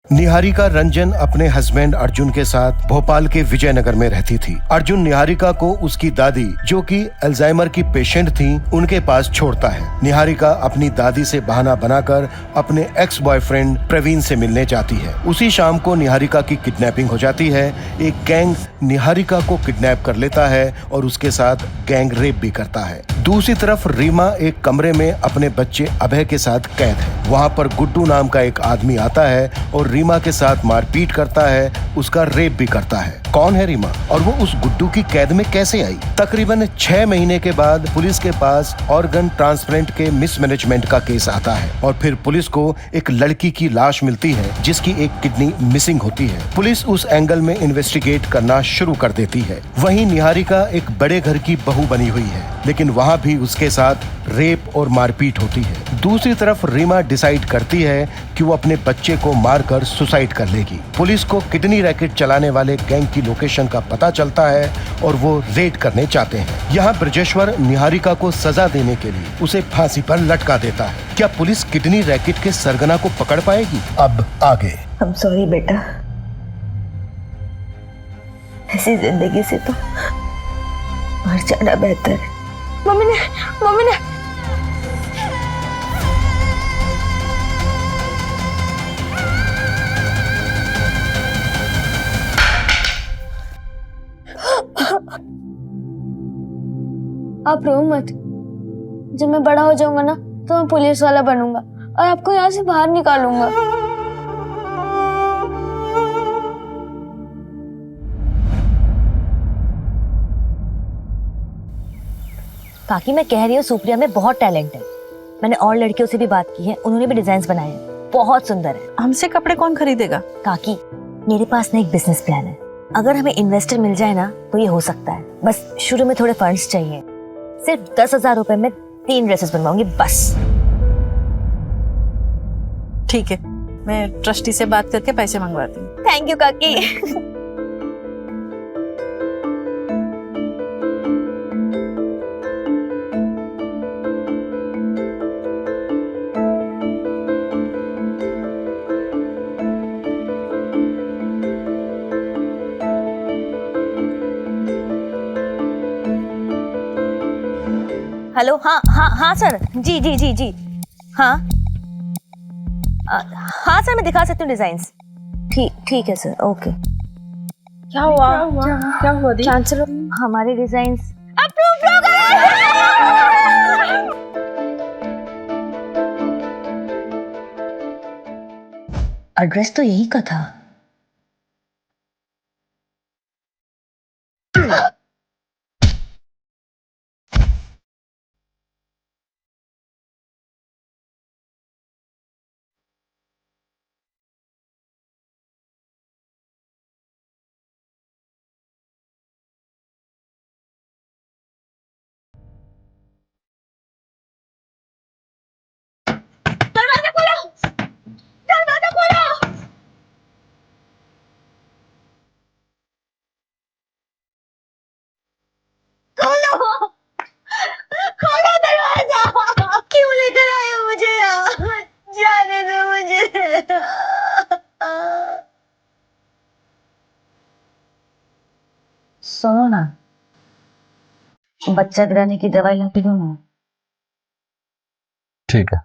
निहारिका रंजन अपने हस्बैंड अर्जुन के साथ भोपाल के विजयनगर में रहती थी। अर्जुन निहारिका को उसकी दादी, जो कि अल्जाइमर की पेशेंट थी, उनके पास छोड़ता है। निहारिका अपनी दादी से बहाना बनाकर अपने एक्स बॉयफ्रेंड प्रवीण से मिलने जाती है। उसी शाम को निहारिका की किडनैपिंग हो जाती है। एक गैंग निहारिका को किडनैप कर लेता है और उसके साथ गैंग रेप भी करता है। दूसरी तरफ रीमा एक कमरे में अपने बच्चे अभय के साथ कैद है। वहाँ पर गुड्डू नाम का एक आदमी आता है और रीमा के साथ मारपीट करता है, उसका रेप भी करता है। कौन है रीमा और वो उस गुड्डू की कैद में कैसे आई? तकरीबन 6 महीने के बाद पुलिस के पास ऑर्गन ट्रांसप्लांट के मिसमैनेजमेंट का केस आता है और फिर पुलिस को एक लड़की की लाश मिलती है जिसकी एक किडनी मिसिंग होती है। पुलिस उस एंगल में इन्वेस्टिगेट करना शुरू कर देती है। वहीं निहारिका एक बड़े घर की बहू बनी हुई है, लेकिन वहाँ भी उसके साथ रेप और मारपीट होती है। दूसरी तरफ रीमा डिसाइड करती है कि वो अपने बच्चे को मारकर सुसाइड कर लेगी। पुलिस को किडनी रैकेट चलाने वाले गैंग की लोकेशन का पता चलता है और वो रेड करने चाहते हैं। यहाँ ब्रजेश्वर निहारिका को सजा देने के लिए उसे फांसी पर लटका देता है। क्या पुलिस किडनी रैकेट के सरगना को पकड़ पाएगी? अब आगे। I'm sorry बेटा, ऐसी जिंदगी से तो मर जाना बेहतर है। मम्मी ने आप रो मत। जब मैं बड़ा हो जाऊंगा ना तो मैं पुलिस वाला बनूंगा और आपको यहाँ से बाहर निकालूंगा। काकी, मैं कह रही हूँ सुप्रिया में बहुत टैलेंट है। मैंने और लड़कियों से भी बात की है, उन्होंने भी डिजाइन बनाए हैं, बहुत सुंदर है। हमसे कपड़े कौन खरीदेगा? काकी, मेरे पास ना एक बिजनेस प्लान है। अगर हमें इन्वेस्टर मिल जाए ना तो ये हो सकता है। बस शुरू में थोड़े फंड्स चाहिए। सिर्फ 10,000 रुपए में 3 ड्रेसेस बनवाऊंगी बस। ठीक है, मैं ट्रस्टी से बात करके पैसे मंगवाती हूँ। थैंक यू काकी। हेलो, हाँ सर, जी हाँ हाँ सर, मैं दिखा सकती हूँ डिजाइन्स। ठीक है सर, ओके। क्या हुआ दी? चांसलर, हमारे डिजाइन्स अप्रूव हो गए। एड्रेस तो यही का था। क्यों लेकर आए हो मुझे यहाँ? जाने दो मुझे। सुनो ना, बच्चा गिराने की दवाई ला के दो ना। ठीक है।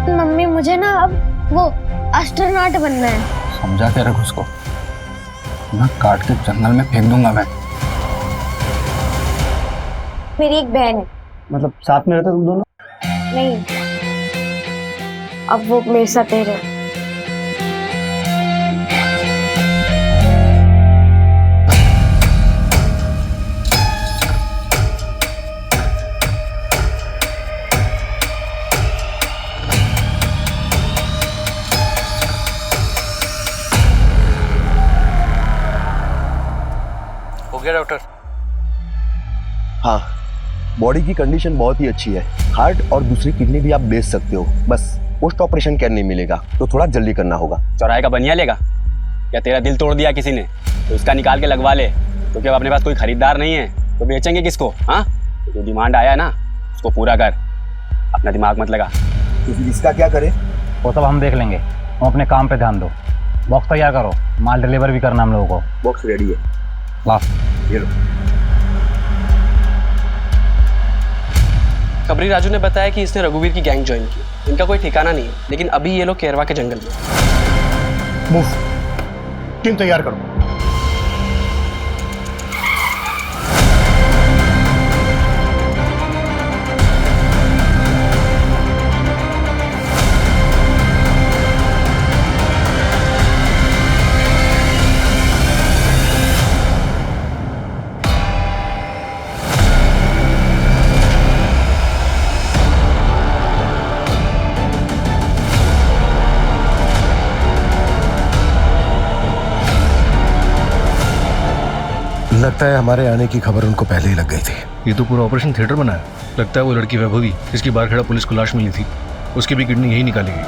मम्मी, मुझे ना अब वो एस्ट्रोनॉट बनना है। समझा के रख उसको, ना काट के जंगल में फेंक दूंगा मैं। मेरी एक बहन है। मतलब साथ में रहते तुम दोनों? नहीं, अब वो मेरे साथ ही रहे। हाँ, बॉडी की कंडीशन बहुत ही अच्छी है। हार्ट और दूसरी किडनी भी आप बेच सकते हो, बस पोस्ट ऑपरेशन केयर नहीं मिलेगा, तो थोड़ा जल्दी करना होगा। चौराहे का बनिया लेगा या तेरा दिल तोड़ दिया किसी ने तो इसका निकाल के लगवा ले, क्योंकि अब अपने पास कोई खरीदार नहीं है तो बेचेंगे किसको? हाँ, जो डिमांड आया है ना उसको पूरा कर, अपना दिमाग मत लगा। तो फिर इसका क्या करें? वो सब हम देख लेंगे, तुम अपने काम पे ध्यान दो। बॉक्स तैयार करो, माल डिलीवर भी करना हम लोगों को। बॉक्स रेडी है, ला ये लो। खबरी राजू ने बताया कि इसने रघुवीर की गैंग ज्वाइन की। इनका कोई ठिकाना नहीं है, लेकिन अभी ये लोग केरवा के जंगल में। मूव, टीम तैयार करो। लगता है हमारे आने की खबर उनको पहले ही लग गई थी। ये तो पूरा ऑपरेशन थिएटर बना है। लगता है वो लड़की वैभवी, जिसकी बाहर खड़ा पुलिस को लाश मिली थी, उसकी भी किडनी यही निकाली गई।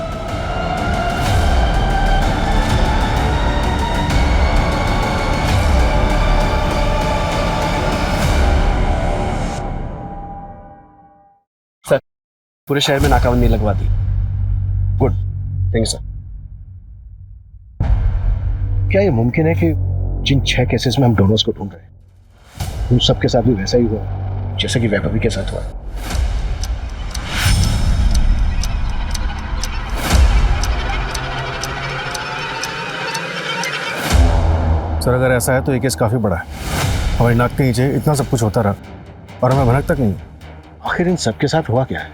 सर, पूरे शहर में नाकाबंदी लगवा दी। Good, thank you sir. क्या ये मुमकिन है कि जिन 6 केसेस में हम डोनर्स को ढूंढ रहे हैं उन सबके साथ भी वैसा ही हुआ जैसे कि वैभवी के साथ हुआ? सर, अगर ऐसा है तो ये केस काफी बड़ा है। हमारी नाक के नीचे इतना सब कुछ होता रहा और हमें भनक तक नहीं। आखिर इन सबके साथ हुआ क्या है?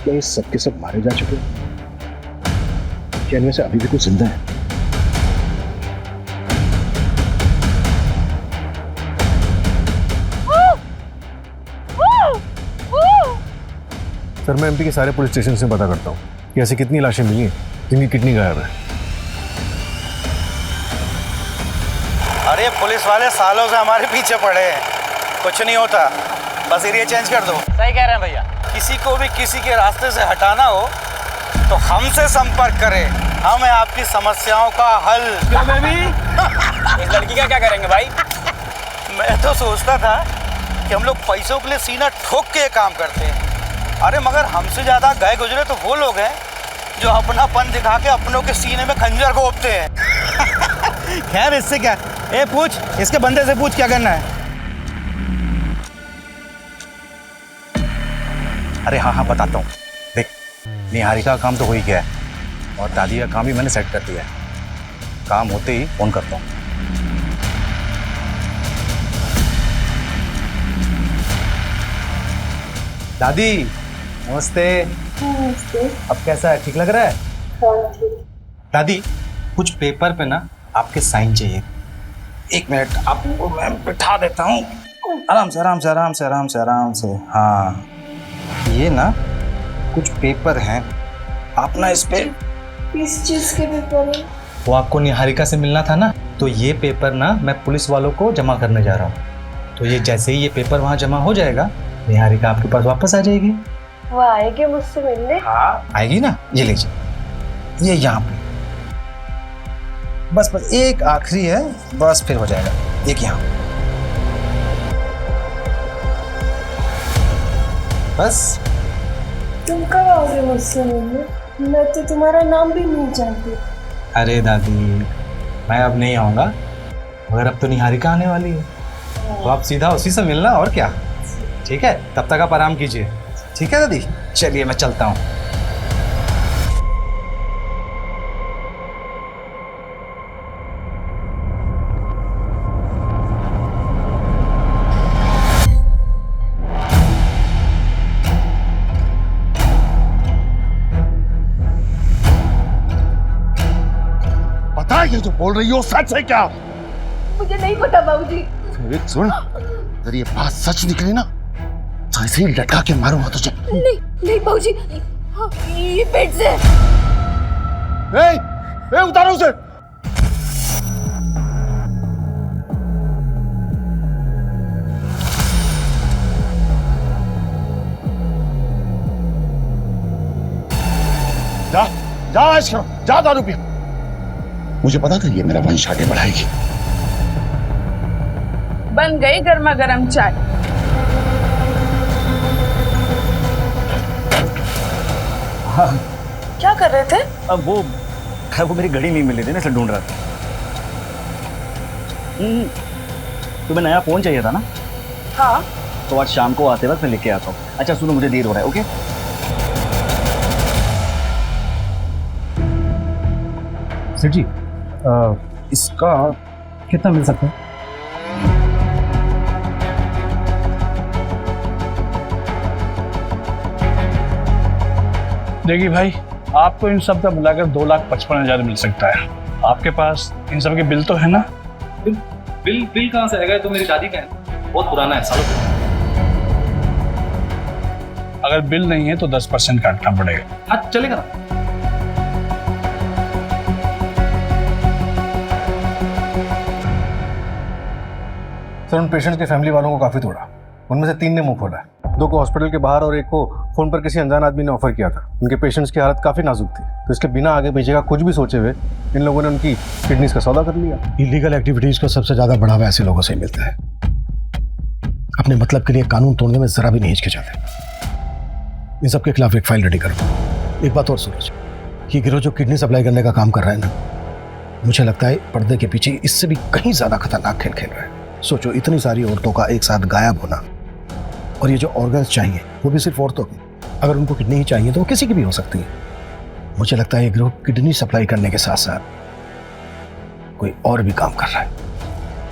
क्या ये सबके सब मारे जा चुके हैं? क्या इनमें से अभी भी कुछ जिंदा है? सर, मैं एमपी के सारे पुलिस स्टेशन से पता करता हूँ कि ऐसी कितनी लाशें मिली हैं जिनकी किडनी गायब है। अरे पुलिस वाले सालों से हमारे पीछे पड़े हैं, कुछ नहीं होता, बस एरिया चेंज कर दो। सही कह रहे हैं भैया। किसी को भी किसी के रास्ते से हटाना हो तो हमसे संपर्क करें, हम हैं आपकी समस्याओं का हल। इस लड़की का क्या करेंगे भाई? मैं तो सोचता था कि हम लोग पैसों के लिए सीना ठोक के ये काम करते हैं, अरे मगर हमसे ज्यादा गए गुजरे तो वो लोग हैं जो अपनापन दिखा के अपनों के सीने में खंजर घोंपते हैं। खैर इससे क्या, ए पूछ, इसके बंदे से पूछ क्या करना है। अरे हाँ बताता हूँ। देख, निहारिका का काम तो हो ही गया है और दादी का काम भी मैंने सेट कर दिया है। काम होते ही फोन करता हूँ। दादी नमस्ते। नमस्ते। अब कैसा है, ठीक लग रहा है? हाँ ठीक। दादी कुछ पेपर पे ना आपके साइन चाहिए। 1 मिनट, आपको मैं बिठा देता हूँ। आराम से आराम से आराम से आराम से आराम से। हाँ, ये ना कुछ पेपर हैं, आप ना इस पे। किस चीज के पेपर है? वो आपको निहारिका से मिलना था ना, तो ये पेपर ना मैं पुलिस वालों को जमा करने जा रहा हूँ। तो ये जैसे ही ये पेपर वहाँ जमा हो जाएगा, निहारिका आपके पास वापस आ जाएगी। वो आएगी मुझसे मिलने? हाँ आएगी ना, ये लीजिए, ये यहाँ पे। बस बस एक आखिरी है, बस फिर हो जाएगा। एक यहाँ, बस। तुम कब आओगे मुझसे मिलने? मैं तो तुम्हारा नाम भी नहीं जानती। अरे दादी, मैं अब नहीं आऊँगा, मगर अब तो निहारिका आने वाली है, तो आप सीधा उसी से मिलना, और क्या। ठीक है, तब तक आप आराम कीजिए। ठीक है दादी, चलिए मैं चलता हूँ। पता है ये जो बोल रही हो सच है क्या? मुझे नहीं पता बाबूजी। फिर सुन, अगर ये बात सच निकली ना तो ऐसे ही लटका के मारूंगा तुझे। नहीं नहीं बाबूजी, हाँ, ये पेट से। उतारो उसे। जाओ ऐश करो, जाओ दारू पियो। मुझे पता था ये मेरा वंश आगे बढ़ाएगी। बन गई गर्मा गर्म चाय। हाँ। क्या कर रहे थे? अब वो मेरी घड़ी नहीं मिली थी ना, इसलिए ढूंढ रहा था। तुम्हें नया फोन चाहिए था ना? हाँ। तो आज शाम को आते वक्त मैं लेके आता हूँ। अच्छा सुनो, मुझे देर हो रहा है। ओके सेठ जी, इसका कितना मिल सकता है? देखिए भाई, आपको इन सब का मिलाकर 2,55,000 मिल सकता है। आपके पास इन सब के बिल तो है ना? बिल कहाँ से आएगा? तो मेरी दादी का है, बहुत पुराना है, सालों पुराना। अगर बिल नहीं है तो 10% काटना पड़ेगा। हाँ चलेगा ना। सर, उन पेशेंट्स के फैमिली वालों को काफ़ी तोड़ा। उनमें से 3 ने मुंह खोला है। 2 को हॉस्पिटल के बाहर और 1 को फ़ोन पर किसी अनजान आदमी ने ऑफर किया था। उनके पेशेंट्स की हालत काफ़ी नाजुक थी, तो इसके बिना आगे पीछे का कुछ भी सोचे हुए इन लोगों ने उनकी किडनीज का सौदा कर लिया। इलीगल एक्टिविटीज़ को सबसे ज़्यादा बढ़ावा ऐसे लोगों से ही मिलता है। अपने मतलब के लिए कानून तोड़ने में ज़रा भी नहीं हिचकिचाते। इन सब के खिलाफ एक फाइल रेडी करो। एक बात और सूरज, ये गिरोह जो किडनी सप्लाई करने का काम कर रहा है ना, मुझे लगता है पर्दे के पीछे इससे भी कहीं ज़्यादा खतरनाक खेल खेल रहा है। सोचो, इतनी सारी औरतों का एक साथ गायब होना, और ये जो ऑर्गन्स चाहिए वो भी सिर्फ औरतों की। अगर उनको किडनी ही चाहिए तो वो किसी की भी हो सकती है। मुझे लगता है ये गिरोह किडनी सप्लाई करने के साथ साथ कोई और भी काम कर रहा है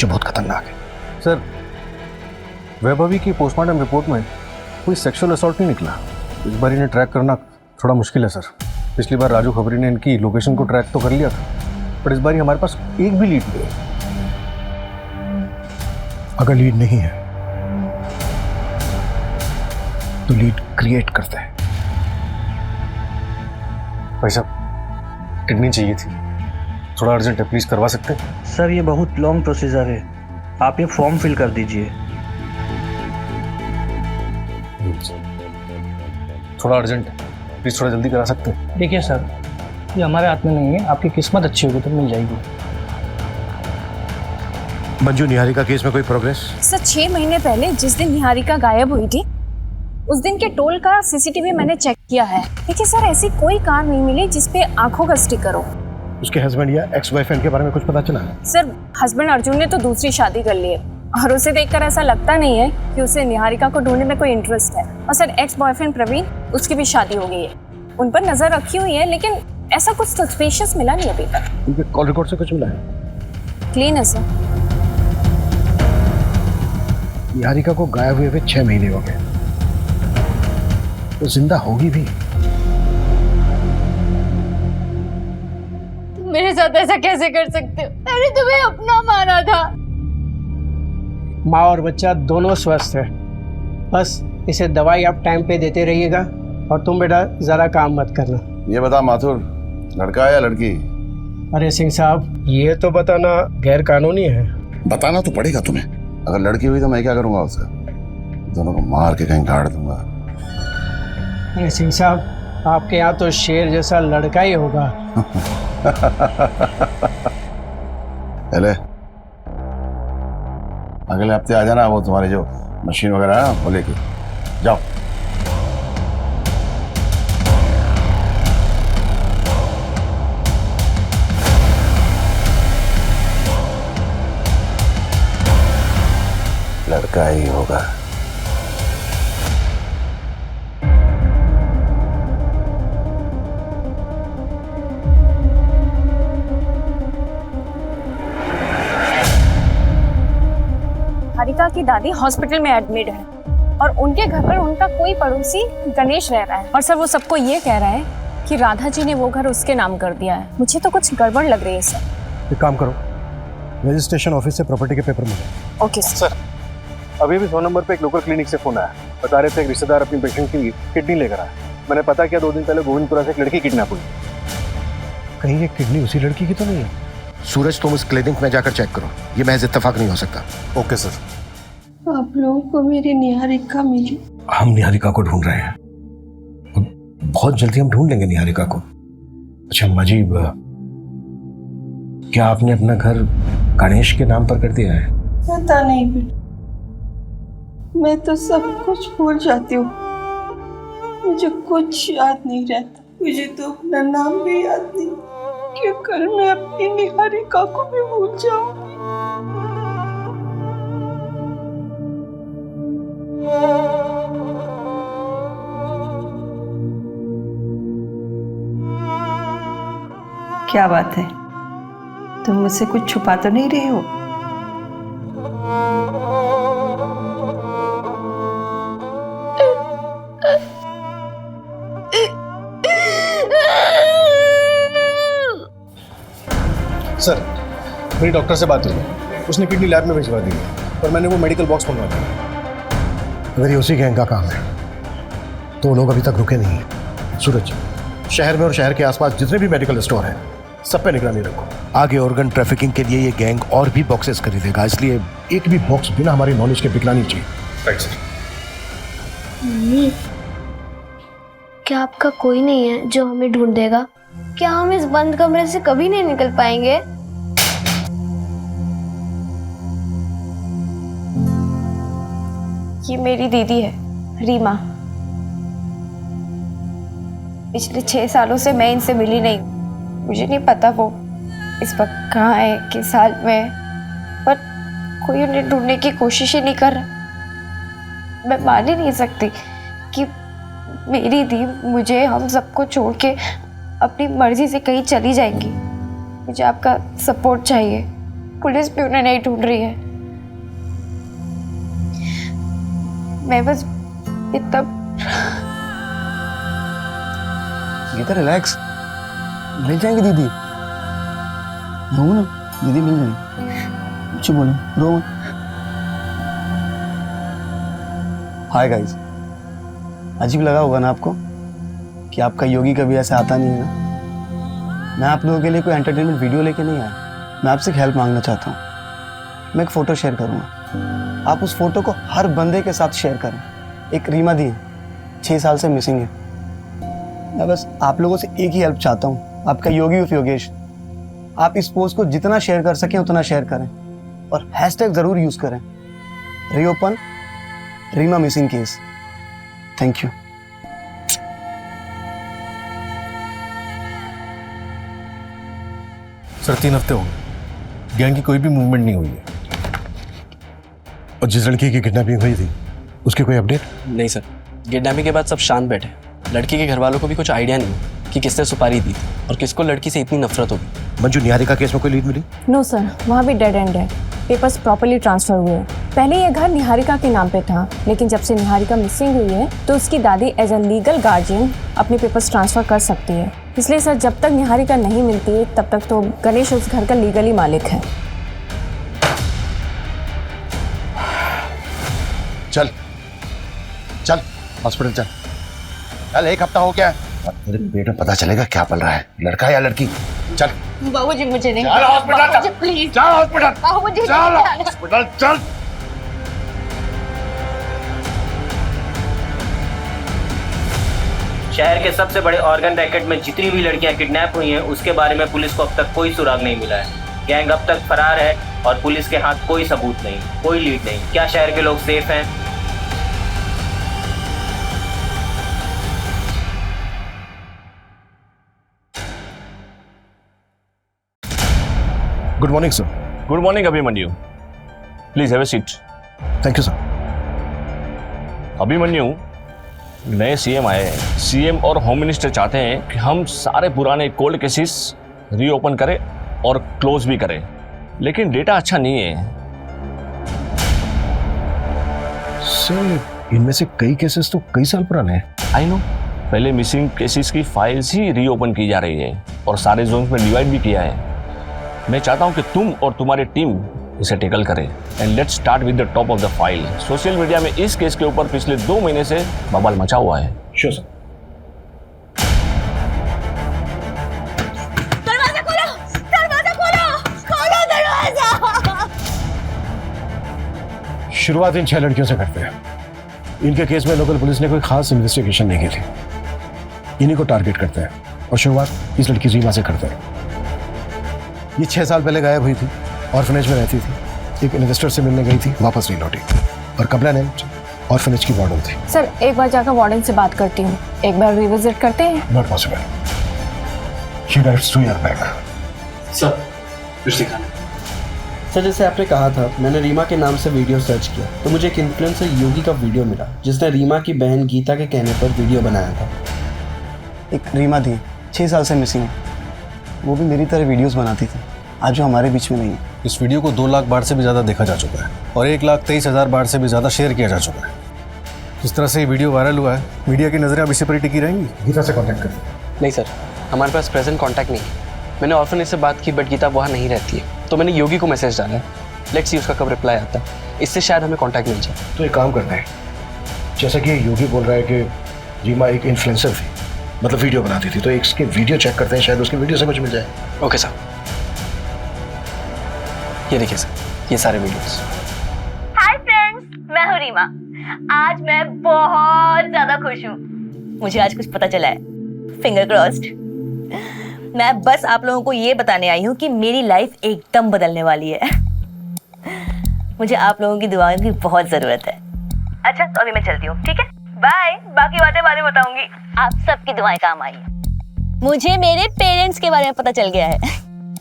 जो बहुत खतरनाक है। सर, वैभवी की पोस्टमार्टम रिपोर्ट में कोई सेक्सुअल असॉल्ट नहीं निकला। इस बार इन्हें ट्रैक करना थोड़ा मुश्किल है सर। पिछली बार राजू खबरी ने इनकी लोकेशन को ट्रैक तो कर लिया था, पर इस बार हमारे पास एक भी लीड नहीं है। अगर लीड नहीं है तो लीड क्रिएट करते हैं। भाई साहब, किडनी चाहिए थी, थोड़ा अर्जेंट है, प्लीज करवा सकते हैं? सर ये बहुत लॉन्ग प्रोसीजर है, आप ये फॉर्म फिल कर दीजिए। थोड़ा अर्जेंट है, प्लीज थोड़ा जल्दी करा सकते हैं? देखिए सर, ये हमारे हाथ में नहीं है, आपकी किस्मत अच्छी होगी तो मिल जाएगी। मंजू, निहारिका केस में कोई प्रोग्रेस? सर, 6 महीने पहले जिस दिन निहारिका गायब हुई थी, उस दिन के टोल का सीसीटीवी मैंने चेक किया है। देखिए सर, ऐसी कोई कार नहीं मिली जिसपे आंखों का स्टिकर हो। उसके हस्बैंड या एक्स बॉयफ्रेंड के बारे में कुछ पता चला? सर, हस्बैंड अर्जुन ने तो दूसरी शादी कर ली है, और उसे देखकर ऐसा लगता नहीं है कि उसे निहारिका को ढूंढने में कोई इंटरेस्ट है। और सर, एक्स बॉयफ्रेंड प्रवीण, उसकी भी शादी हो गई है। उन पर नजर रखी हुई है, लेकिन ऐसा कुछ सस्पिशियस मिला नहीं अभी तक। उनके कॉल रिकॉर्ड से कुछ मिला है? क्लीन है सर। निहारिका को गायब हुए 6 महीने हो गए, तो जिंदा होगी भी। तुम मेरे साथ ऐसा कैसे कर सकते हो? मैंने तुम्हें अपना माना था। माँ और बच्चा दोनों स्वस्थ है, बस इसे दवाई आप टाइम पे देते रहिएगा, और तुम बेटा ज़रा काम मत करना। ये बता माथुर, लड़का है या लड़की? अरे सिंह साहब, ये तो बताना गैर कानूनी है। बताना तो पड़ेगा तुम्हें। अगर लड़की हुई तो मैं क्या करूंगा उसका? दोनों को मार के कहीं गाड़ दूंगा। अरे सिंह साहब, आपके यहाँ तो शेर जैसा लड़का ही होगा। पहले अगले हफ्ते आ जाना, वो तुम्हारी जो मशीन वगैरह है वो लेके जाओ। लड़का ही होगा। निहारिका की दादी हॉस्पिटल में एडमिट है, और उनके घर पर उनका कोई पड़ोसी गणेश रह रहा है। और सर, वो सबको ये कह रहा है कि राधा जी ने वो घर उसके नाम कर दिया है। मुझे तो कुछ गड़बड़ लग रही है सर। एक काम करो, रजिस्ट्रेशन ऑफिस से प्रॉपर्टी के पेपर मिले। Okay sir. अभी भी 100 नंबर पे एक लोकल क्लिनिक से फोन आया, बता रहे थे एक रिश्तेदार अपनी पेशेंट की किडनी लेकर आया। मैंने पता किया, 2 दिन पहले गोविंदपुरा से एक लड़की किडनैप हुई। कहीं ये किडनी उसी लड़की की तो नहीं है? सूरज, तुम उस क्लिनिक में जाकर चेक करो, ये महज इत्तेफाक नहीं हो सकता। Okay sir. आप लोगों को मेरी निहारिका मिली? हम निहारिका को ढूंढ रहे हैं, बहुत जल्दी हम ढूंढ लेंगे निहारिका को। अच्छा मजीब, क्या आपने अपना घर गणेश के नाम पर कर दिया है? पता नहीं बेटा, मैं तो सब कुछ भूल जाती हूँ। मुझे कुछ याद नहीं रहता। मुझे तो अपना नाम भी याद नहीं कि कल मैं अपनी निहारिका को भी भूल जाऊंगी। क्या बात है, तुम मुझसे कुछ छुपा तो नहीं रहे हो? सर, मेरी डॉक्टर से बात हुई, उसने किडनी लैब में भिजवा दी है, पर मैंने वो मेडिकल बॉक्स मंगवा दिया। अगर ये उसी गैंग का काम है तो वो लोग अभी तक रुके नहीं हैं। सूरज, शहर में और शहर के आसपास जितने भी मेडिकल स्टोर हैं सब पे निगरानी रखो। आगे ऑर्गन ट्रैफिकिंग के लिए ये गैंग और भी बॉक्सेस खरीदेगा, इसलिए एक भी बॉक्स बिना हमारी नॉलेज के बिकना नहीं चाहिए। Right sir. मम्मी, क्या आपका कोई नहीं है जो हमें ढूंढ देगा? क्या हम इस बंद कमरे से कभी नहीं निकल पाएंगे? ये मेरी दीदी है, रीमा। पिछले 6 सालों से मैं इनसे मिली नहीं। मुझे नहीं पता वो इस वक्त कहाँ है, किस हाल में है, पर कोई उन्हें ढूंढने की कोशिश ही नहीं कर रहा। मैं मान ही नहीं सकती कि मेरी दी मुझे, हम सबको छोड़ के अपनी मर्जी से कहीं चली जाएंगी। मुझे आपका सपोर्ट चाहिए। पुलिस भी उन्हें नहीं ढूंढ रही है। मैं बस इतना गीता रिलैक्स, मिल जाएंगी दीदी। रो ना, दीदी मिल जाएंगी। कुछ बोलो, रो। हाय गाइस, अजीब लगा होगा ना आपको कि आपका योगी कभी ऐसे आता नहीं है ना। मैं आप लोगों के लिए कोई एंटरटेनमेंट वीडियो लेके नहीं आया। मैं आपसे हेल्प मांगना चाहता हूँ। मैं एक फ़ोटो शेयर करूँगा, आप उस फोटो को हर बंदे के साथ शेयर करें। एक रीमा दी है, 6 साल से मिसिंग है। मैं बस आप लोगों से एक ही हेल्प चाहता हूँ, आपका योगी उफ योगेश। आप इस पोस्ट को जितना शेयर कर सकें उतना शेयर करें और हैशटैग ज़रूर यूज़ करें, reopen Reema missing case. Thank you. Sir 3 हफ्ते हो गए, गैंग की कोई भी मूवमेंट नहीं हुई है। और जिस लड़की की किडनैपिंग हुई थी उसकी कोई अपडेट? नहीं सर, किडनैपिंग के बाद सब शांत बैठे। लड़की के घर वालों को भी कुछ आइडिया नहीं कि किसने सुपारी दी और किसको लड़की से इतनी नफरत होगी। मंजू, निहारिका केस में कोई लीड मिली? नो सर, वहाँ भी डेड एंड है। पेपर्स प्रॉपर्ली ट्रांसफर हुए हैं। पहले यह घर निहारिका के नाम पे था, लेकिन जब से निहारिका मिसिंग हुई है तो उसकी दादी एज अ लीगल गार्जियन अपने पेपर्स ट्रांसफर कर सकती है। इसलिए सर, जब तक निहारिका नहीं मिलती है तब तक तो गणेश उस घर का लीगली मालिक है। चल चल हॉस्पिटल चल। चल, 1 हफ्ता हो गया है, तेरे पेट में पता चलेगा क्या पल रहा है, लड़का या लड़की। चल बाबूजी, मुझे नहीं। चल हॉस्पिटल, चल प्लीज। चल हॉस्पिटल, बाबूजी, चल हॉस्पिटल, चल। शहर के सबसे बड़े ऑर्गन रैकेट में जितनी भी लड़कियां किडनैप हुई हैं उसके बारे में पुलिस को अब तक कोई सुराग नहीं मिला है। गैंग अब तक फरार है और पुलिस के हाथ कोई सबूत नहीं, कोई लीड नहीं। क्या शहर के लोग सेफ हैं? Good morning sir. Good morning Abhimanyu, please have a seat. Thank you sir. Abhimanyu, नए सीएम आए हैं। सीएम और होम मिनिस्टर चाहते हैं कि हम सारे पुराने कोल्ड केसेस रीओपन करें और क्लोज भी करें, लेकिन डेटा अच्छा नहीं है। सर, इनमें से कई केसेस तो कई साल पुराने हैं। आई नो, पहले मिसिंग केसेस की फाइल्स ही रीओपन की जा रही है और सारे जोन्स में डिवाइड भी किया है। मैं चाहता हूं कि तुम और तुम्हारी टीम इसे टेकल करें and let's start with the top of the file. Social media में इस केस के ऊपर पिछले 2 महीने से बवाल मचा हुआ है। Sure sir. दरवाजा खोलो, दरवाजा खोलो, खोलो दरवाजा। शुरुआत इन 6 लड़कियों से करते हैं। इनके केस में लोकल पुलिस ने कोई खास इन्वेस्टिगेशन नहीं की थी, इन्हीं को टारगेट करते हैं। और शुरुआत इस लड़की रीमा से करते हैं। ये 6 साल पहले गायब हुई थी, ऑर्फनेज में रहती थी, एक इन्वेस्टर से मिलने गई थी, वापस नहीं लौटी, और कमला ने ऑर्फनेज की वार्डन थी। सर एक बार जाकर वार्डन से बात करती हूँ, एक बार रिविजिट करते हैं। Not possible, she writes to your back. Sir कुछ दिखाना। सर जैसे आपने कहा था, मैंने रीमा के नाम से वीडियो सर्च किया तो मुझे एक इन्फ्लुएंसर योगी का वीडियो मिला जिसने रीमा की बहन गीता के कहने पर वीडियो बनाया था। एक रीमा थी 6 साल से मिसिंग, वो भी मेरी तरह वीडियोस बनाती थी, आज वो हमारे बीच में नहीं है। इस वीडियो को 2 लाख बार से भी ज़्यादा देखा जा चुका है और 1,23,000 बार से भी ज़्यादा शेयर किया जा चुका है। जिस तरह से ये वीडियो वायरल हुआ है, मीडिया की नज़रें अब इसी पर ही टिकी रहेंगी। गीता से कॉन्टैक्ट करें। नहीं सर, हमारे पास प्रेजेंट कॉन्टैक्ट नहीं है। मैंने ऑर्फनेज से बात की बट गीता वहाँ नहीं रहती है, तो मैंने योगी को मैसेज डाला है। लेट्स सी उसका कब रिप्लाई आता है, इससे शायद हमें कॉन्टैक्ट मिल जाए। तो एक काम करते हैं, जैसा कि योगी बोल रहा है कि रीमा एक इन्फ्लुएंसर थी, मतलब वीडियो बनाती थी, तो इसके वीडियो चेक करते हैं, शायद उसके वीडियो से कुछ मिल जाए। ओके सर, ये देखिए सर, ये सारे वीडियोस। हाय फ्रेंड्स, मैं हूँ रीमा। आज मैं बहुत ज्यादा खुश हूँ, मुझे आज कुछ पता चला है, फिंगर क्रॉस्ड। मैं बस आप लोगों को ये बताने आई हूँ कि मेरी लाइफ एकदम बदलने वाली है। मुझे आप लोगों की दुआओं की बहुत जरूरत है। अच्छा तो अभी मैं चलती हूँ, ठीक है, बाय। बाकी बातें बाद में बताऊंगी, आप सबकी दुआएं काम आई। मुझे मेरे पेरेंट्स के बारे में पता चल गया है।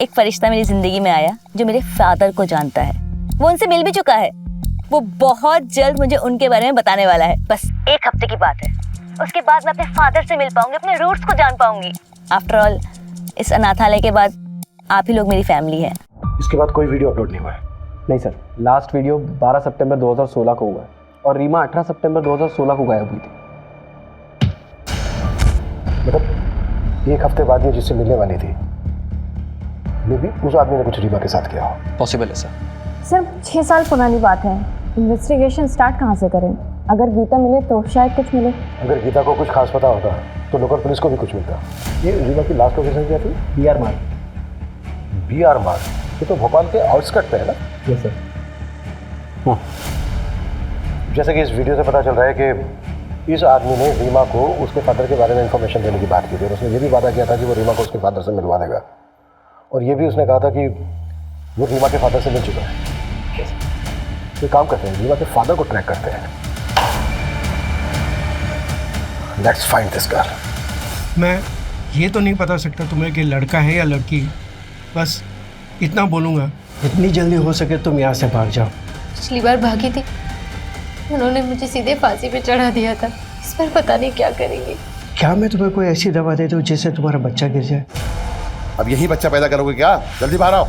एक फरिश्ता मेरी जिंदगी में आया जो मेरे फादर को जानता है, वो उनसे मिल भी चुका है। वो बहुत जल्द मुझे उनके बारे में बताने वाला है, बस 1 हफ्ते की बात है। उसके बाद मैं अपने फादर से मिल पाऊंगी, अपने रूट्स को जान पाऊंगी। आफ्टर ऑल इस अनाथालय के बाद आप ही लोग मेरी फैमिली है। इसके बाद कोई वीडियो अपलोड नहीं हुआ है? नहीं सर, लास्ट वीडियो 12 सितंबर 2016 को हुआ है और रीमा 18 सितंबर 2016 को गायब हुई थी। मतलब 1 हफ्ते बाद ये जिससे मिलने वाली थी, मे भी उस आदमी ने कुछ रीमा के साथ किया हो। पॉसिबल है सर। सर 6 साल पुरानी बात है, इन्वेस्टिगेशन स्टार्ट कहाँ से करें? अगर गीता मिले तो शायद कुछ मिले। अगर गीता को कुछ खास पता होता तो लोकल पुलिस को भी कुछ मिलता। ये रीमा की लास्ट लोकेशन क्या थी? BR मार्ग। BR मार्ग, ये तो भोपाल के आउटस्कर्ट पे है ना? Yes sir. जैसे कि इस वीडियो से पता चल रहा है कि इस आदमी ने रीमा को उसके फादर के बारे में इंफॉर्मेशन देने की बात की थी और उसने ये भी वादा किया था कि वो रीमा को उसके फादर से मिलवा देगा, और ये भी उसने कहा था कि वो रीमा के फादर से मिल चुका है। तो काम करते हैं, रीमा के फादर को ट्रैक करते हैं। Let's find this girl. मैं ये तो नहीं बता सकता तुम्हें कि लड़का है या लड़की, बस इतना बोलूँगा, इतनी जल्दी हो सके तुम यहाँ से भाग जाओ। पिछली बार भागी थी, उन्होंने मुझे सीधे फांसी पे चढ़ा दिया था। इस बार पता नहीं क्या करेंगे। क्या मैं तुम्हें कोई ऐसी दवा दे दूँ जिससे तुम्हारा बच्चा गिर जाए? अब यही बच्चा पैदा करोगे क्या? जल्दी बाहर आओ।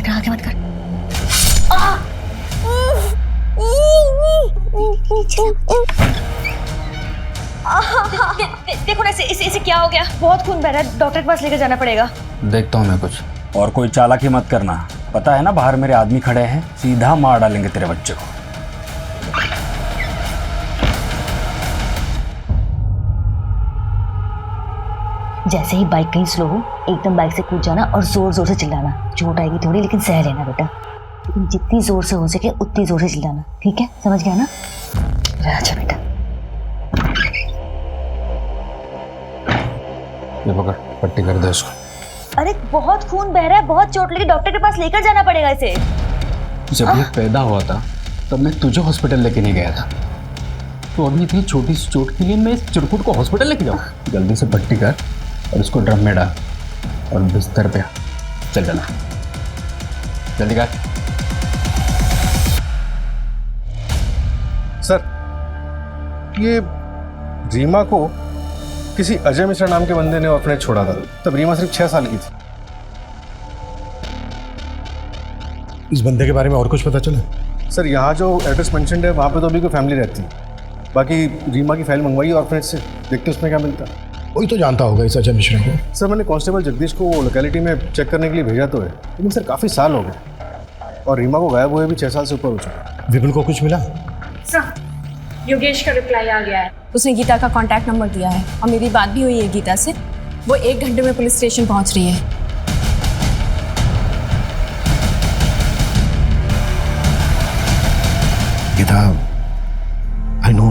आगे मत कर। देखो ना इसे क्या हो गया? बहुत खून बह रहा है, डॉक्टर के पास लेकर जाना पड़ेगा। देखता हूँ मैं कुछ, और कोई चालाकी मत करना, पता है ना बाहर मेरे आदमी खड़े हैं, सीधा मार डालेंगे तेरे बच्चे को। जैसे ही बाइक कहीं स्लो हो, एकदम बाइक से कूद जाना और जोर जोर से चिल्लाना। चोट आएगी थोड़ी लेकिन सह लेना बेटा, लेकिन जितनी जोर से हो सके उतनी जोर से चिल्लाना, ठीक है? समझ गया ना? अच्छा बेटा। ये पकड़, पट्टी कर दे उसको। अरे बहुत खून बह रहा है, बहुत चोट लगी, डॉक्टर के पास लेकर जाना पड़ेगा इसे। जब ये पैदा हुआ था तब मैं तुझे हॉस्पिटल लेके नहीं गया था, तो अभी इतनी छोटी सी चोट के लिए मैं इस चिरकुट को हॉस्पिटल लेके जाऊँ? जल्दी से पट्टी कर और इसको ड्रम में डाल और बिस्तर पे चल जाना, जल्दी कर। सर, ये रीमा को किसी अजय मिश्रा नाम के बंदे ने ऑर्फनेज छोड़ा था, तब रीमा सिर्फ 6 साल की थी। इस बंदे के बारे में और कुछ पता चला? सर, यहाँ जो एड्रेस मेंशन्ड है वहाँ पे तो अभी कोई फैमिली रहती है। बाकी रीमा की फाइल मंगवाई ऑर्फनेज से, देखते उसमें क्या मिलता है। वही तो जानता होगा इस अजय मिश्रा को। सर, मैंने कांस्टेबल जगदीश को लोकेलिटी में चेक करने के लिए भेजा तो है, लेकिन सर काफ़ी साल हो गए और रीमा को गायब हुए भी 6 साल से ऊपर हो चुका। विपुल को कुछ मिला? सर, योगेश का रिप्लाई आ गया है, उसने गीता का कांटेक्ट नंबर दिया है और मेरी बात भी हुई है गीता से। वो 1 घंटे में पुलिस स्टेशन पहुंच रही है। गीता, आई नो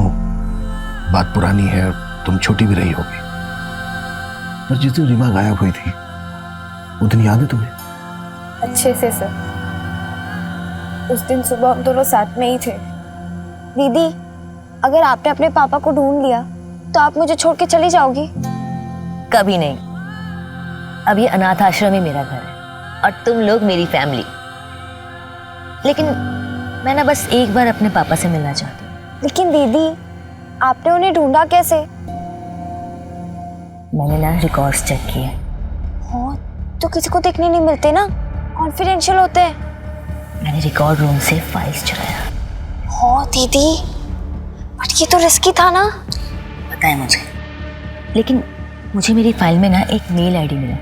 बात पुरानी है, तुम छोटी भी रही होगी, पर जिस दिन रीमा गायब हुई थी वो दिन याद है तुम्हें? अच्छे से सर। उस दिन सुबह हम दोनों साथ में ही थे। दीदी, अगर आपने अपने पापा को ढूंढ लिया तो आप मुझे छोड़ के चली जाओगी? कभी नहीं। अब ये अनाथ आश्रम ही मेरा घर है और तुम लोग मेरी फैमिली। लेकिन मैं ना बस एक बार अपने पापा से मिलना चाहती हूँ। लेकिन दीदी, आपने उन्हें ढूंढा कैसे? मैंने ना रिकॉर्ड्स चेक किए। हाँ, तो किसी को देखने नहीं मिलते ना, कॉन्फिडेंशियल होते हैं। मैंने रिकॉर्ड रूम से फाइल्स चुराया। हाँ दीदी, बट ये तो रिस्की था ना। पता है मुझे, लेकिन मुझे मेरी फाइल में ना एक मेल आईडी मिला।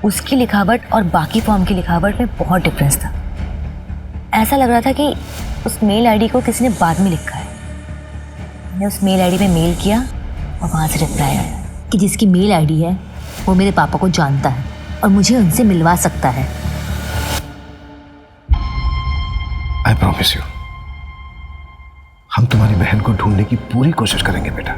उसकी लिखावट और बाकी फॉर्म की लिखावट में बहुत डिफरेंस था। ऐसा लग रहा था कि उस मेल आईडी को किसी ने बाद में लिखा है। मैंने उस मेल आईडी पे मेल किया और वहाँ से रिप्लाई आया कि जिसकी मेल आईडी है वो मेरे पापा को जानता है और मुझे उनसे मिलवा सकता है। आई प्रॉमिस यू, हम तुम्हारी बहन को ढूंढने की पूरी कोशिश करेंगे बेटा।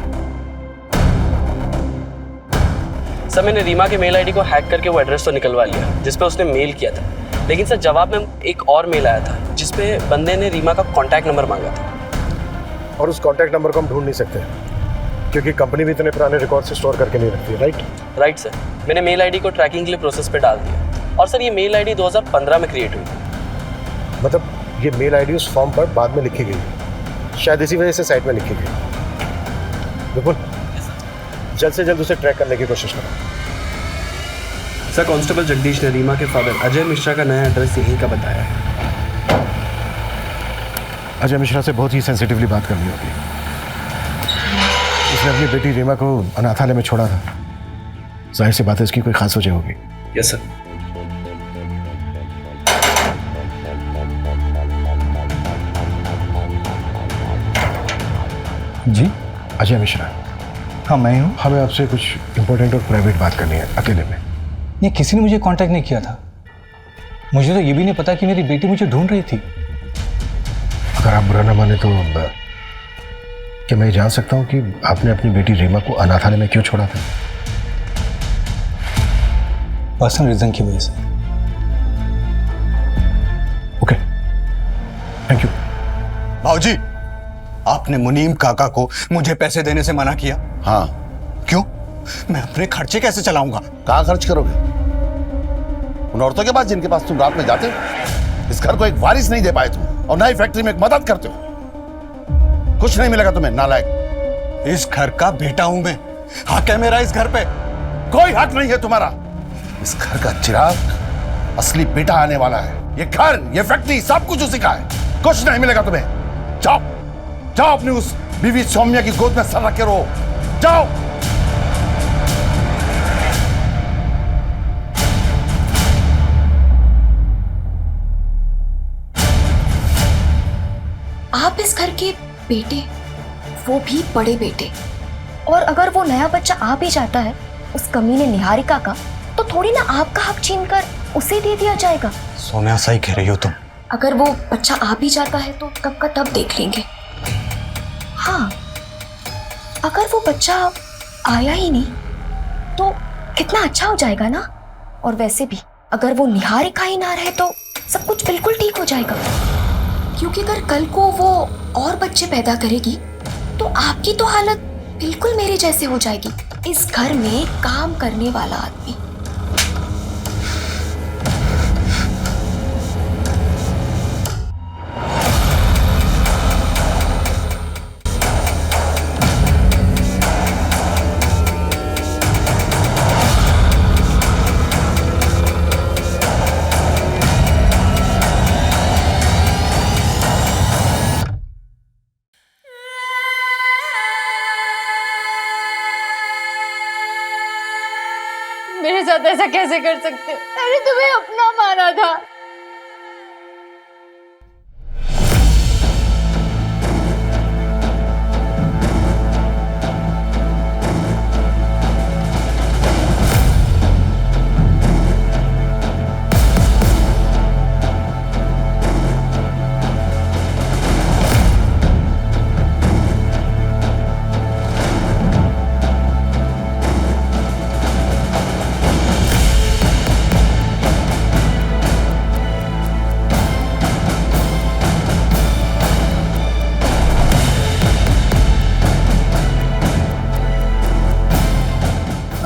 सर, मैंने रीमा के मेल आईडी को हैक करके वो एड्रेस तो निकलवा लिया जिस पे उसने मेल किया था, लेकिन सर जवाब में एक और मेल आया था जिसपे बंदे ने रीमा का कॉन्टैक्ट नंबर मांगा था। और उस कॉन्टैक्ट नंबर को हम ढूंढ नहीं सकते क्योंकि कंपनी भी इतने पुराने रिकॉर्ड से स्टोर करके नहीं रखती है, राइट सर, मैंने मेल आईडी को ट्रैकिंग के लिए प्रोसेस पे डाल दिया। और सर ये मेल आईडी 2015 में क्रिएट हुई थी। मतलब ये मेल आईडी उस फॉर्म पर बाद में लिखी गई, शायद इसी वजह से साइट में लिखी गई। बिल्कुल, जल्द से जल्द उसे ट्रैक करने की कोशिश करो। सर, कांस्टेबल जगदीश ने रीमा के फादर अजय मिश्रा का नया एड्रेस यहीं का बताया है। अजय मिश्रा से बहुत ही सेंसिटिवली बात करनी होगी। उसने अपनी बेटी रीमा को अनाथालय में छोड़ा था, जाहिर सी बात है इसकी कोई खास वजह होगी। Yes sir. जी, अजय मिश्रा। हाँ, मैं हूँ। हमें आपसे कुछ इंपॉर्टेंट और प्राइवेट बात करनी है, अकेले में। ये किसी ने मुझे कांटेक्ट नहीं किया था। मुझे तो ये भी नहीं पता कि मेरी बेटी मुझे ढूंढ रही थी। अगर आप बुरा ना माने तो क्या मैं जान सकता हूँ कि आपने अपनी बेटी रीमा को अनाथालय में क्यों छोड़ा था? पर्सनल रीजन की वजह से। Okay, thank you. भाऊजी, आपने मुनीम काका को मुझे पैसे देने से मना किया। हाँ। क्यों? मैं अपने खर्चे कैसे चलाऊंगा? कहाँ खर्च करोगे? उन औरतों के पास जिनके पास तुम रात में जाते हो? इस घर को एक वारिस नहीं दे पाए तुम, और नई फैक्ट्री में एक मदद करते हो। कुछ नहीं मिलेगा तुम्हें, नालायक। इस घर का बेटा हूं मैं, हक है मेरा इस घर पे। कोई हक नहीं है तुम्हारा। इस घर का चिराग असली बेटा आने वाला है। ये घर, ये फैक्ट्री, सब कुछ उसी का है। कुछ नहीं मिलेगा तुम्हें। जाओ जाओ, अपनी उस बीवी सौम्या की गोद में सर रख के रहो। जाओ। आप इस घर के बेटे, वो भी बड़े बेटे, और अगर वो नया बच्चा आ भी जाता है उस कमीने निहारिका का, तो थोड़ी ना आपका हक छीनकर उसे दे दिया जाएगा। सोनिया, सही कह रही हो तुम। अगर वो बच्चा आ भी जाता है तो तब का तब देख लेंगे। हाँ, अगर वो बच्चा आया ही नहीं तो कितना अच्छा हो जाएगा ना। और वैसे भी अगर वो निहारिका ही ना रहे तो सब कुछ बिल्कुल ठीक हो जाएगा, क्योंकि अगर कल को वो और बच्चे पैदा करेगी तो आपकी तो हालत बिल्कुल मेरे जैसे हो जाएगी। इस घर में काम करने वाला आदमी। मेरे साथ ऐसा कैसे कर सकते हो? मैंने तुम्हें अपना माना था।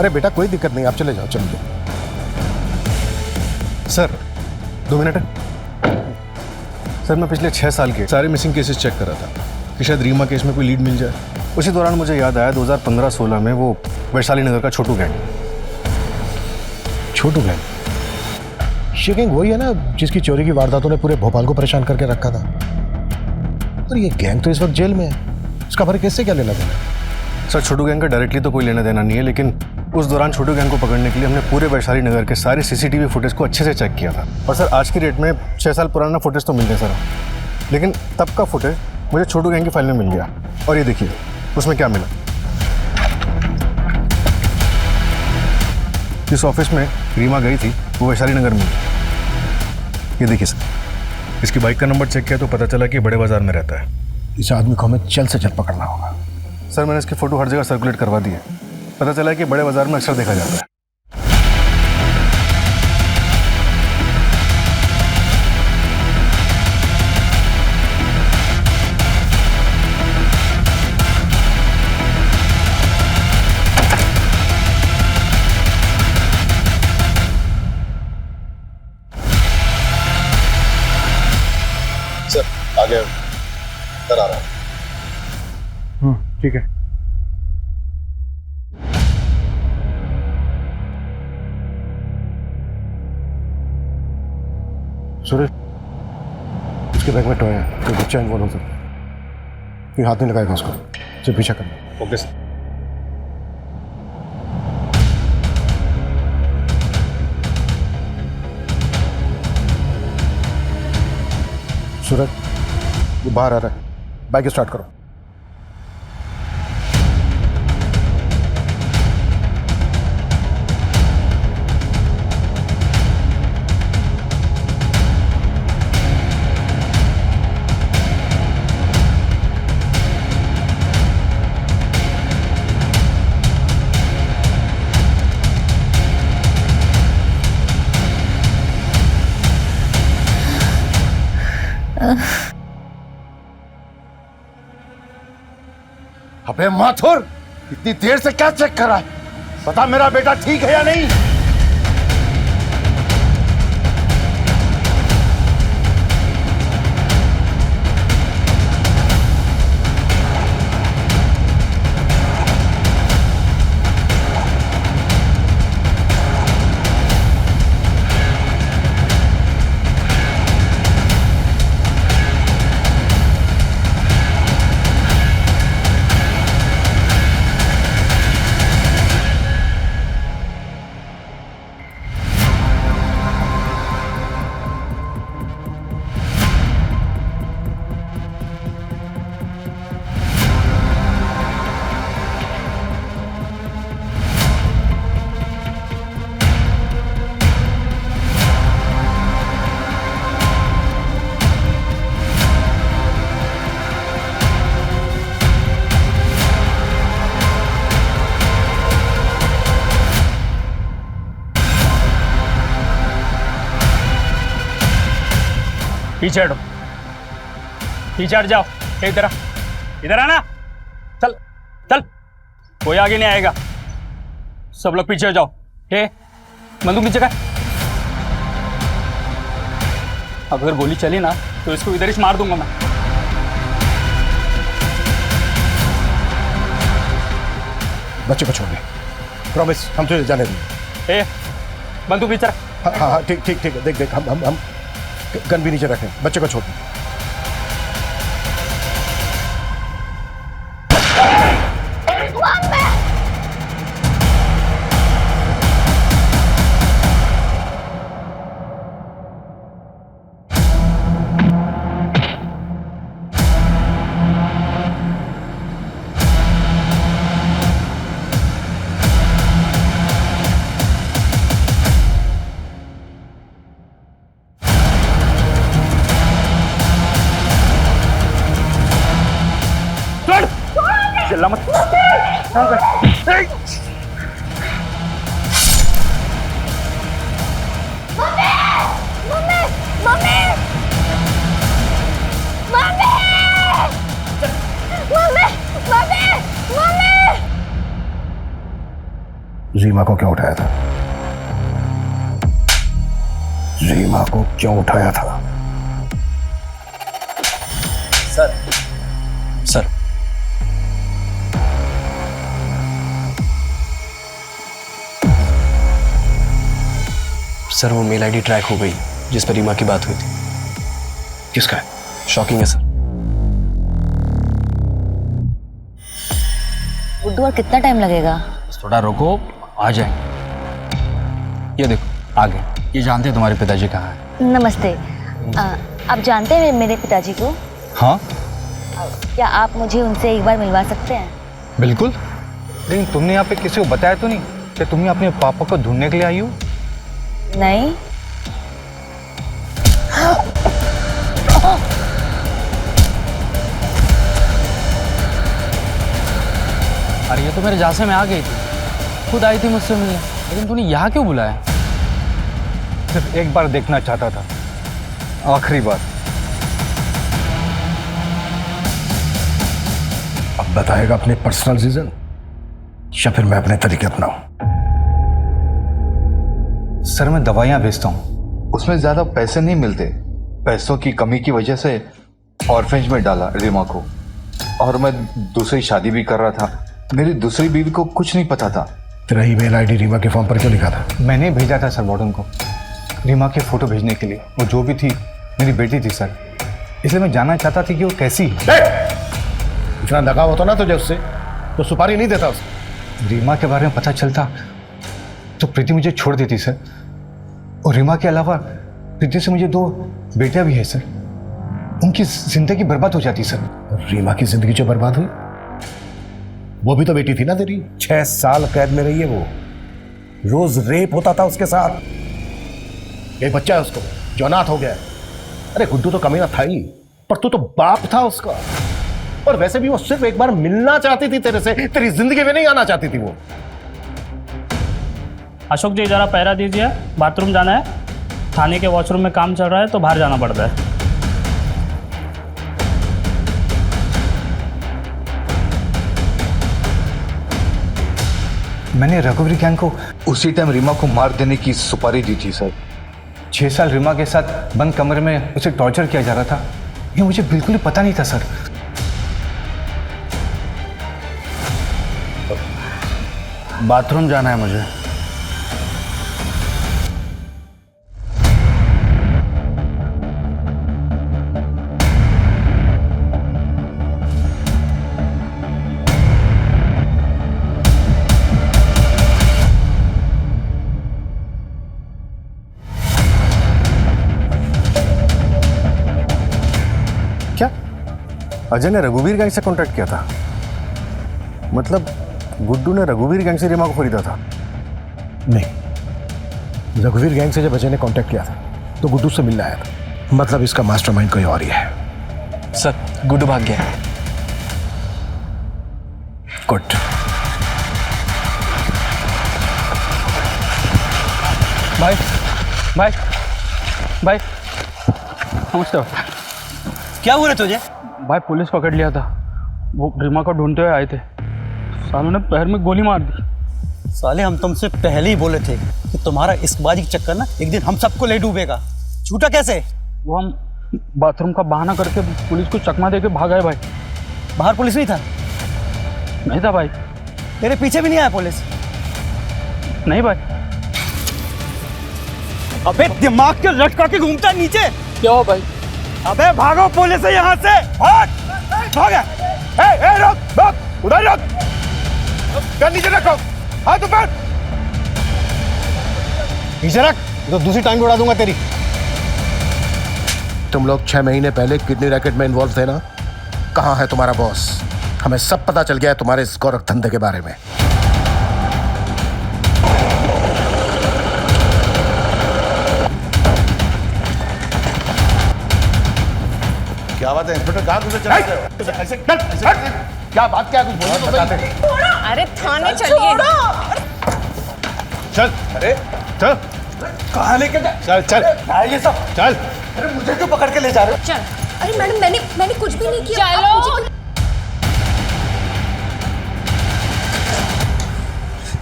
अरे बेटा कोई दिक्कत नहीं, आप चले जाओ, चले जाओ। Sir 2 minute. सर मैं पिछले 6 साल के सारे मिसिंग केसेस चेक कर रहा था कि शायद रीमा केस में कोई लीड मिल जाए। उसी दौरान मुझे याद आया 2015-16 में वो वैशाली नगर का छोटू गैंग। छोटू गैंग? ये गैंग वही है ना जिसकी चोरी की वारदातों ने पूरे भोपाल को परेशान करके रखा था। और ये गैंग तो इस वक्त जेल में है, उसका हमारे केस से क्या लेना देना? सर छोटू गैंग का डायरेक्टली तो कोई लेना देना नहीं है, लेकिन उस दौरान छोटू गैंग को पकड़ने के लिए हमने पूरे वैशाली नगर के सारे सीसीटीवी फुटेज को अच्छे से चेक किया था। और सर आज की डेट में 6 साल पुराना फुटेज तो मिल गया सर, लेकिन तब का फुटेज मुझे छोटू गैंग की फाइल में मिल गया। और ये देखिए उसमें क्या मिला। जिस ऑफिस में रीमा गई थी वो वैशाली नगर में। ये देखिए सर, इसकी बाइक का नंबर चेक किया तो पता चला कि बड़े बाजार में रहता है। इस आदमी को हमें जल्द से जल्द पकड़ना होगा। सर मैंने इसकी फोटो हर जगह सर्कुलेट करवा दी है, पता चला कि बड़े बाजार में अक्सर देखा जाता है। सर आगे सर आ रहा है। ठीक है। सुरेश, उसके बैग में टॉय है, कोई बच्चा इन्वॉल्व हो सकता है। कोई हाथ नहीं लगाएगा उसको, सिर्फ पीछा करना। Okay sir. सूरज, वो बाहर आ रहा है, बाइक स्टार्ट करो। अबे माथुर, इतनी देर से क्या चेक कर रहा है? बता मेरा बेटा ठीक है या नहीं? पीछे हटो, पीछे हट जाओ। इधर इधर आना, चल चल, कोई आगे नहीं आएगा, सब लोग पीछे हो जाओ। बंदूक नीचे का। अगर गोली चली ना तो इसको इधर ही मार दूंगा मैं। बच्चे को छोड़ दे, प्रॉमिस, हम तुझे जाने देंगे। बंदूक नीचे। हाँ हाँ ठीक ठीक ठीक है, देख देख, हम गन भी नीचे रखें, बच्चे को छोड़ दे। चिल्ला मत। रीमा को क्यों उठाया था? रीमा को क्यों उठाया था? सर सर सर वो मेल आईडी ट्रैक हो गई जिस पर रीमा की बात हुई थी। किसका? शॉकिंग है सर। गुड्डू और कितना टाइम लगेगा? थोड़ा रुको, आ जाए। ये देखो आ गए। ये जानते हैं तुम्हारे पिताजी कहाँ हैं? नमस्ते। आप जानते हैं मेरे पिताजी को? हाँ क्या आप मुझे उनसे एक बार मिलवा सकते हैं? बिल्कुल। लेकिन तुमने यहाँ पे किसी को बताया तो नहीं कि तुम अपने पापा को ढूंढने के लिए आई हो? नहीं। अरे ये तो मेरे जासे में आ गई थी, खुद आई थी मुझसे मिलने। लेकिन तूने यहाँ क्यों बुलाया? सिर्फ एक बार देखना चाहता था, आखिरी बार। अब बताएगा अपने पर्सनल रीजन या फिर मैं अपने तरीके अपनाऊं? सर मैं दवाइयाँ भेजता हूँ, उसमें ज़्यादा पैसे नहीं मिलते। पैसों की कमी की वजह से ऑर्फेंज में डाला रीमा को, और मैं दूसरी शादी भी कर रहा था। मेरी दूसरी बीवी को कुछ नहीं पता था। तेरा ईमेल आईडी रीमा के फॉर्म पर क्यों लिखा था? मैंने भेजा था सर वार्डन को रीमा की फ़ोटो भेजने के लिए। वो जो भी थी मेरी बेटी थी सर, इसलिए मैं जानना चाहता थी कि वो कैसी है। इतना लगाव होता ना तुझे उससे तो सुपारी नहीं देता उसे। रीमा के बारे में पता चलता तो प्रीति मुझे छोड़ देती सर। और रीमा के अलावा प्रीति से मुझे 2 बेटियां भी है सर। उनकी जिंदगी बर्बाद हो जाती सर। रीमा की जिंदगी जो बर्बाद हुई, वो भी तो बेटी थी ना तेरी। 6 साल कैद में रही है वो। रोज रेप होता था उसके साथ। एक बच्चा है उसको जो अनाथ हो गया है। अरे गुड्डू तो कमीना था ही, पर तू तो बाप था उसका। और वैसे भी वो सिर्फ एक बार मिलना चाहती थी तेरे से, तेरी जिंदगी में नहीं आना चाहती थी वो। अशोक जी जरा पैरा दीजिए, बाथरूम जाना है। थाने के वॉशरूम में काम चल रहा है तो बाहर जाना पड़ता है। मैंने रघुवीर गैंग को उसी टाइम रीमा को मार देने की सुपारी दी थी सर। 6 साल रीमा के साथ बंद कमरे में उसे टॉर्चर किया जा रहा था, ये मुझे बिल्कुल ही पता नहीं था सर। बाथरूम जाना है मुझे। क्या अजय ने रघुवीर गैंग से कांटेक्ट किया था? मतलब गुड्डू ने रघुवीर गैंग से रीमा को खरीदा था? नहीं, रघुवीर गैंग से जब अजय ने कांटेक्ट किया था तो गुड्डू से मिलने आया था। मतलब इसका मास्टरमाइंड कोई और ही है। सर गुड्डू भाग गया। गुड। भाई भाई भाई नमस्ते। क्या हुआ तुझे? भाई पुलिस पकड़ लिया था, वो रीमा को ढूंढते हुए आए थे। सालों ने पैर में गोली मार दी। साले हम तुमसे पहले ही बोले थे कि तुम्हारा इश्कबाजी का चक्कर ना एक दिन हम सबको ले डूबेगा। झूठा कैसे? वो हम बाथरूम का बहाना करके पुलिस को चकमा देके भाग आए भाई। बाहर पुलिस नहीं था? नहीं था भाई। तेरे पीछे भी नहीं आया पुलिस? नहीं भाई। अबे दिमाग के लटका के घूमता है नीचे। क्या हो भाई? अबे भागो पुलिस से यहाँ से। भाग भाग। रुक रुक, उधर रुक। कर नीचे रखो, हाथ ऊपर। नीचे रख, तो दूसरी टांग उड़ा दूंगा तेरी। तुम लोग 6 महीने पहले किडनी रैकेट में इन्वॉल्व थे ना? कहाँ है तुम्हारा बॉस? हमें सब पता चल गया है तुम्हारे इस गोरख धंधे के बारे में। क्या बात है इंस्पेक्टर, कहाँ घुसे चले गए? ऐसे क्या बात, क्या कुछ बोलो तो सही। अरे थाने चलिए। चल। अरे चल। कहाँ लेके जा? चल चल। क्या ये सब? चल। अरे मुझे क्यों पकड़ के ले जा रहे हो? चल। अरे मैडम मैंने कुछ भी नहीं किया। चलो।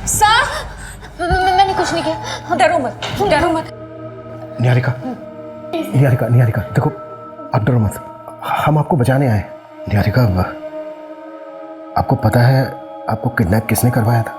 सर गया, डरो मत, डरो मत। निहारिका, निहारिका, निहारिका, देखो आप डरो मत, हम आपको बचाने आए। निहारिका, आपको पता है आपको किडनैप किसने करवाया था?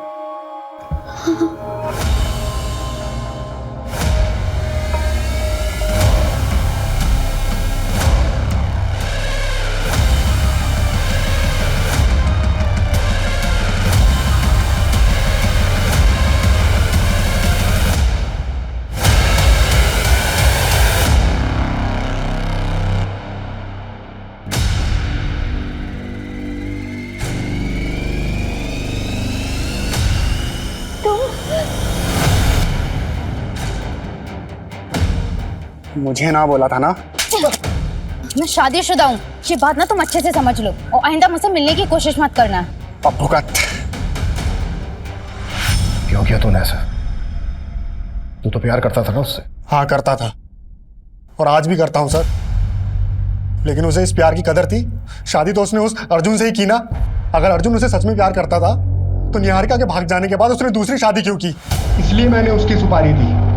मुझे ना बोला था ना। मैं शादीशुदा हूँ, ये बात ना तुम अच्छे से समझ लो और आइंदा मुझसे मिलने की कोशिश मत करना। भुगत। क्यों किया तूने ऐसा? तू तो प्यार करता था ना उससे? हाँ करता था और आज भी करता हूँ सर, लेकिन उसे इस प्यार की कदर थी। शादी तो उसने उस अर्जुन से ही की ना। अगर अर्जुन उसे सच में प्यार करता था तो निहारिका के भाग जाने के बाद उसने दूसरी शादी क्यों की? इसलिए मैंने उसकी सुपारी दी।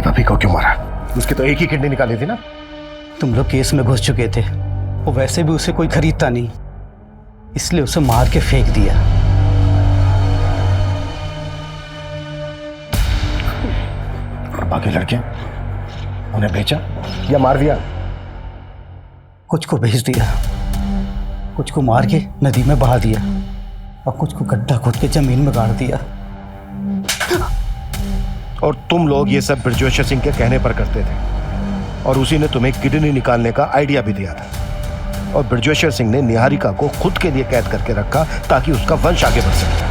भाभी को क्यों मारा? उसकी तो एक ही किडनी निकाली थी ना। तुम लोग केस में घुस चुके थे और वैसे भी उसे कोई खरीदता नहीं, इसलिए उसे मार के फेंक दिया। और बाकी लड़कियां उन्हें बेचा या मार दिया? कुछ को बेच दिया, कुछ को मार के नदी में बहा दिया और कुछ को गड्ढा खोद के जमीन में गाड़ दिया। और तुम लोग ये सब ब्रजेश्वर सिंह के कहने पर करते थे और उसी ने तुम्हें किडनी निकालने का आइडिया भी दिया था। और ब्रजेश्वर सिंह ने निहारिका को खुद के लिए कैद करके रखा ताकि उसका वंश आगे बढ़ सके।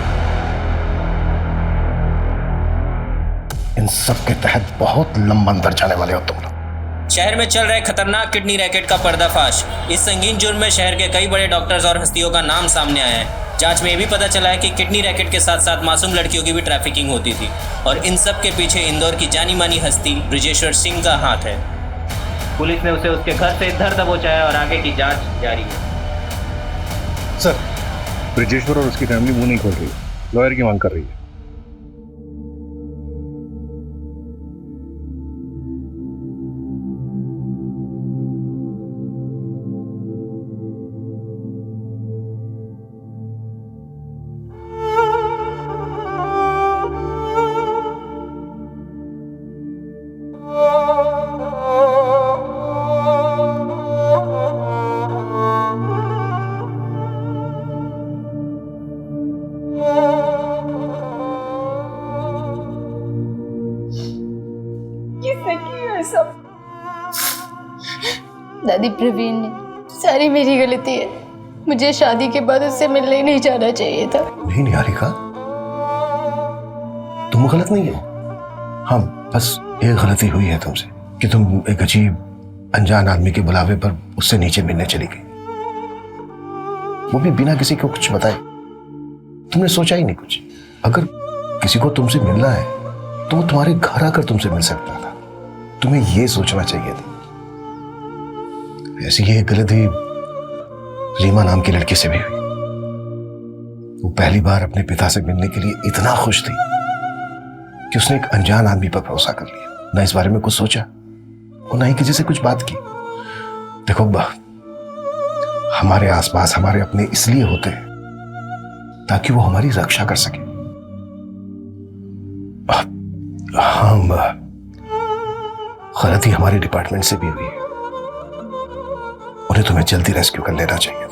इन सब के तहत बहुत लंबा अंदर जाने वाले हो तुम लोग। शहर में चल रहे खतरनाक किडनी रैकेट का पर्दाफाश। इस संगीन जुर्म में शहर के कई बड़े डॉक्टर्स और हस्तियों का नाम सामने आया है। जांच में ये भी पता चला है कि किडनी रैकेट के साथ साथ मासूम लड़कियों की भी ट्रैफिकिंग होती थी और इन सब के पीछे इंदौर की जानी मानी हस्ती ब्रजेश्वर सिंह का हाथ है। पुलिस ने उसे उसके घर से धर दबोचा है और आगे की जांच जारी है। सर, ब्रजेश्वर और उसकी फैमिली मुंह नहीं खोल रही, लॉयर की मांग कर रही है। दादी, प्रवीण ने, सारी मेरी गलती है। मुझे शादी के बाद उससे मिलने ही नहीं जाना चाहिए था। नहीं निहारिका, तुम गलत नहीं हो। हाँ, बस एक गलती हुई है तुमसे कि तुम एक अजीब अनजान आदमी के बुलावे पर उससे नीचे मिलने चली गई, वो भी बिना किसी को कुछ बताए। तुमने सोचा ही नहीं कुछ। अगर किसी को तुमसे मिलना है तो वो तुम्हारे घर आकर तुमसे मिल सकता था। तुम्हें ये सोचना चाहिए था। ऐसी ही एक गलती रीमा नाम की लड़की से भी हुई। वो पहली बार अपने पिता से मिलने के लिए इतना खुश थी कि उसने एक अनजान आदमी पर भरोसा कर लिया। ना इस बारे में कुछ सोचा और ना ही किसी से कुछ बात की। देखो, हमारे आसपास हमारे अपने इसलिए होते हैं ताकि वो हमारी रक्षा कर सके। हाँ, गलती हमारे डिपार्टमेंट से भी हुई है। उन्हें तुम्हें जल्दी रेस्क्यू कर लेना चाहिए।